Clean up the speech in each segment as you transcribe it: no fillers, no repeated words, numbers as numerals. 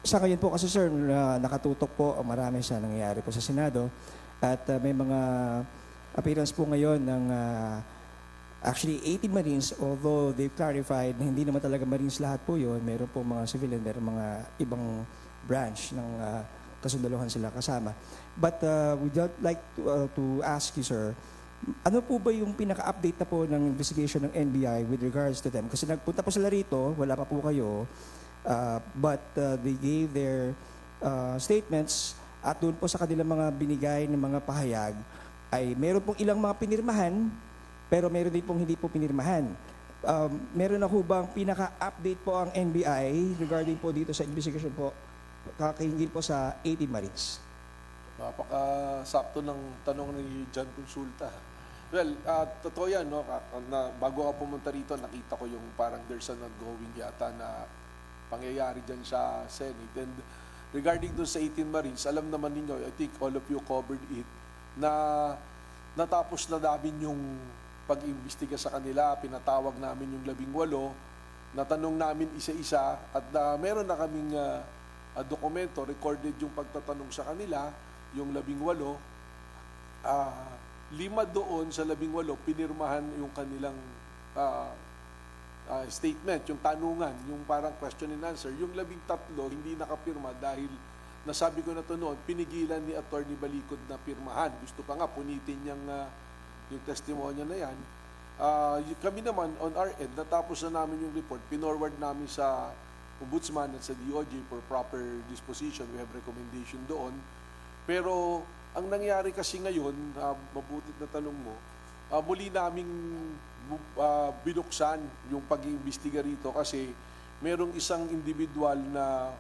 Sa ngayon po kasi sir, nakatutok po ang marami sa nangyayari po sa Senado at may mga appearance po ngayon ng actually 18 Marines, although they've clarified na hindi naman talaga Marines lahat po yun. Meron po mga civilian, meron mga ibang branch ng kasundaluhan sila kasama. But we'd like to ask you sir, ano po ba yung pinaka-update na po ng investigation ng NBI with regards to them? Kasi nagpunta po sila rito, wala pa po kayo, but they gave their statements at doon po sa kanilang mga binigay ng mga pahayag ay meron pong ilang mga pinirmahan, pero meron din pong hindi po pinirmahan. Meron na po bang pinaka-update po ang NBI regarding po dito sa investigation po, kakahinggil po sa 18 Marines? Napaka-sakto ng tanong ni John Consulta. Well, totoo yan, no? Bago ka pumunta rito, nakita ko yung parang there's an ongoing yata na pangyayari dyan sa Senate. And regarding dun sa 18 Marines, alam naman ninyo, I think all of you covered it, na natapos na namin yung pag-imbestiga sa kanila, pinatawag namin yung 18, natanong namin isa-isa, at meron na kaming dokumento, recorded yung pagtatanong sa kanila, yung 18, 5 doon sa 18, pinirmahan yung kanilang statement, yung tanungan, yung parang question and answer. Yung 13 hindi nakapirma dahil nasabi ko na ito noon, pinigilan ni Attorney Balicod na pirmahan. Gusto pa nga punitin niyang yung testimonya na yan. Kami naman, on our end, natapos na namin yung report, pinorward namin sa Ombudsman at sa DOJ for proper disposition. We have recommendation doon. Pero ang nangyari kasi ngayon, mabutit na tanong mo, muli naming binuksan yung pag-iimbestiga rito kasi merong isang individual na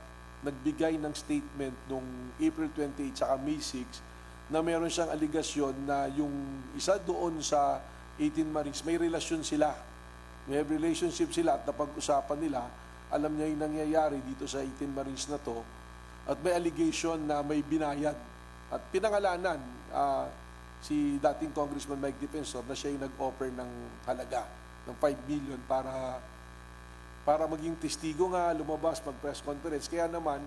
nagbigay ng statement noong April 28 at May 6 na meron siyang aligasyon na yung isa doon sa 18 Marines, may relasyon sila. May relationship sila at napag-usapan nila, alam niya yung nangyayari dito sa 18 Marines na to at may allegation na may binayad. At pinangalanan si dating Congressman Mike Defensor na siya yung nag-offer ng halaga ng 5 million para maging testigo nga, lumabas, mag-press conference. Kaya naman,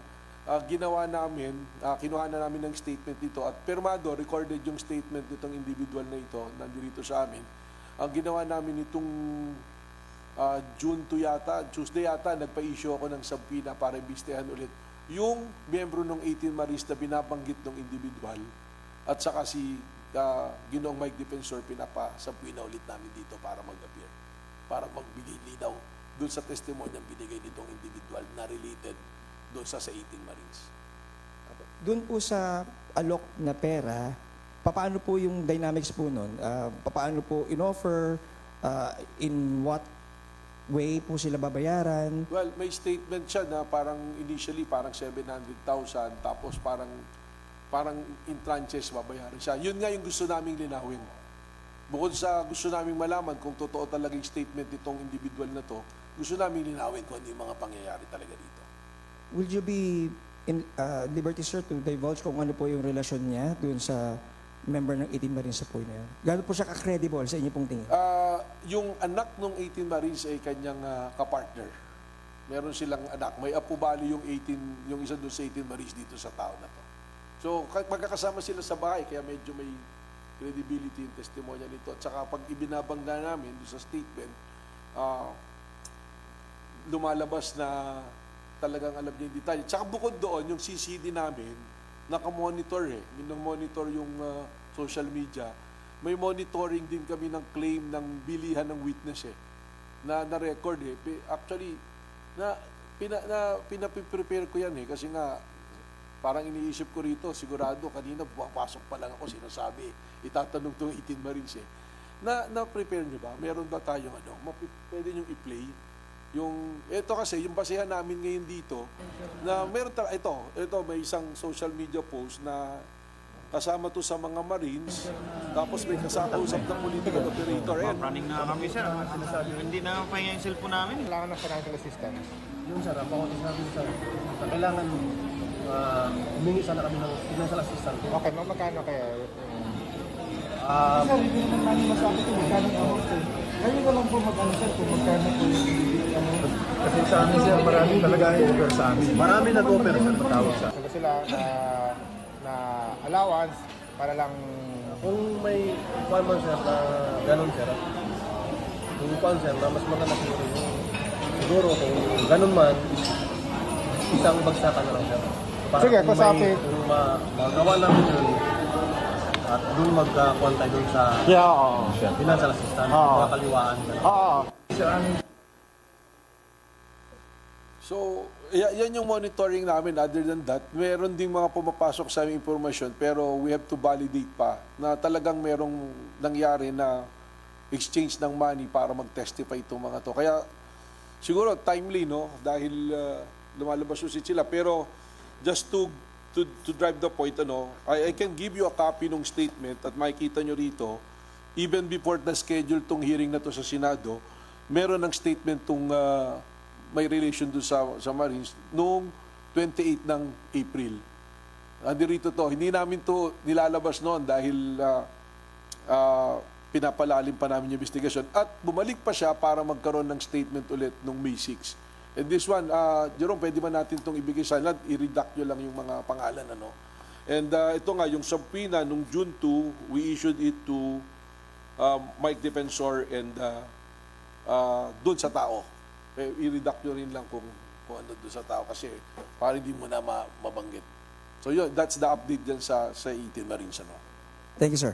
ginawa namin, kinuha na namin ng statement dito at permado, recorded yung statement nitong individual na ito, nandito sa amin. Ang ginawa namin itong June 2 yata, Tuesday yata, nagpa-issue ako ng subpoena para imbestigahan ulit yung miyembro ng 18 Marines na binabanggit ng individual at saka si Ginoong Mike Defensor, pinapa-subpoena ulit namin dito para mag-appear, para magbigay linaw doon sa testimonyang binigay nitong individual na related doon sa 18 Marines. Doon po sa alok na pera, paano po yung dynamics po nun? Paano po in-offer? In what way po sila babayaran? Well, may statement siya na parang initially parang 700,000 tapos parang in tranches babayaran siya. Yun nga yung gusto naming linawin. Bukod sa gusto naming malaman kung totoo talaga yung statement nitong individual na to, gusto naming linawin kung ano yung mga pangyayari talaga dito. Will you be in liberty sir to divulge kung ano po yung relasyon niya doon sa member ng 18 Marines sa po na yun? Gano'n po siya ka-credible sa inyo pong tingin? Yung anak ng 18 Marines ay kanyang kapartner. Meron silang anak. May apo bali yung 18, yung isa doon sa 18 Marines dito sa tao na to. So, magkakasama sila sa bahay, kaya medyo may credibility yung testimonya nito. At saka pag ibinabangga namin doon sa statement, lumalabas na talagang alam niya yung detalye. Tsaka bukod doon, yung CCD namin, nakamonitor minamonitor yung social media. May monitoring din kami ng claim ng bilihan ng witness na na-record Actually, pinaprepare ko yan kasi nga parang iniisip ko rito, sigurado kanina pumapasok pa lang ako, sinasabi, itatanong itong 18 Marines na-prepare nyo ba? Meron ba tayong pwede nyo i-play? Ito kasi, yung basehan namin ngayon dito, na meron ito, may isang social media post na kasama to sa mga Marines, tapos may kasama-usap ng political operator. Running na kami, sir. Hindi na pahinga yung cellphone namin. Kailangan ng financial assistance. Yung sir, ang pangutis natin sir, na kailangan humingi sana kami ng financial assistance. Okay, magkano kaya? Sir, hindi naman namin masabi ito, magkano ang amount sir. Kayo na lang po mag-ano sir kung magkano po yung ano. Kasi sa amin sir, marami talaga over sa amin. Marami nag-over sir, matawag sa. Saka sila na allowance para lang Kung may kuwan man sir na ganun sir, kung kuwan sir na mas maganda siguro kung ganun man, isang bagsakan na lang sir. Sige, kung kasapit. kung magawa namin yun, at doon magkuhan tayo doon sa oo. financial assistance, Oo. makakaliwaan. Oo. So, yan yung monitoring namin. Other than that, meron ding mga pumapasok sa aming information pero we have to validate pa na talagang merong nangyari na exchange ng money para mag-testify itong mga to. Kaya siguro timely, no? Dahil lumalabas yung sila. Pero just to drive the point, I can give you a copy ng statement at makikita nyo rito, even before the schedule tong hearing na to sa Senado, meron ng statement tong may relation doon sa Marines noong 28 ng April. Rito to. Hindi namin to nilalabas noon dahil pinapalalim pa namin yung investigation. At bumalik pa siya para magkaroon ng statement ulit noong May 6. And this one, Jerome, pwede ba natin itong ibigay sa lahat? I-redact nyo lang yung mga pangalan. And ito nga, yung subpoena noong June 2, we issued it to Mike Defensor and doon sa tao. I-redact nyo rin lang kung ano doon sa tao kasi para hindi mo na mabanggit. So yun, that's the update dyan sa 18 Marines. Thank you, sir.